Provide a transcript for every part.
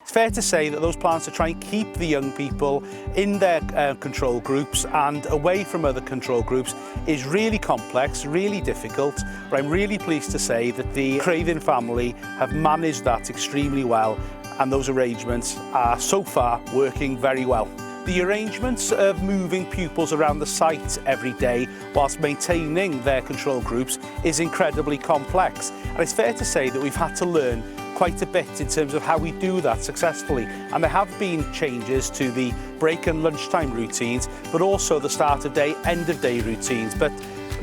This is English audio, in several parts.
It's fair to say that those plans to try and keep the young people in their control groups and away from other control groups is really complex, really difficult, but I'm really pleased to say that the Creuddyn family have managed that extremely well, and those arrangements are so far working very well. The arrangements of moving pupils around the site every day whilst maintaining their control groups is incredibly complex, and it's fair to say that we've had to learn quite a bit in terms of how we do that successfully. And there have been changes to the break and lunchtime routines, but also the start of day, end of day routines. But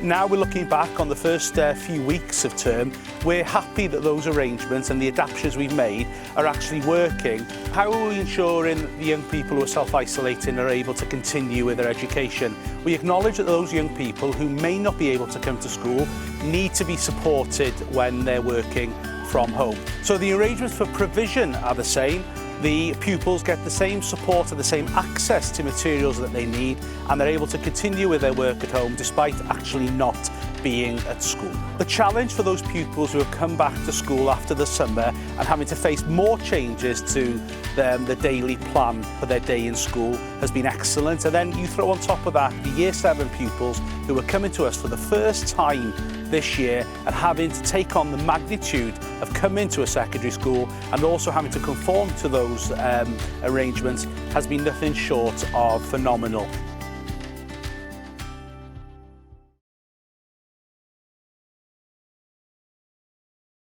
now we're looking back on the first few weeks of term, we're happy that those arrangements and the adaptations we've made are actually working. How are we ensuring the young people who are self-isolating are able to continue with their education? We acknowledge that those young people who may not be able to come to school need to be supported when they're working from home. So the arrangements for provision are the same. The pupils get the same support and the same access to materials that they need, and they're able to continue with their work at home despite actually not being at school. The challenge for those pupils who have come back to school after the summer and having to face more changes to the daily plan for their day in school has been excellent. And then you throw on top of that the Year 7 pupils who are coming to us for the first time this year and having to take on the magnitude of coming to a secondary school and also having to conform to those arrangements has been nothing short of phenomenal.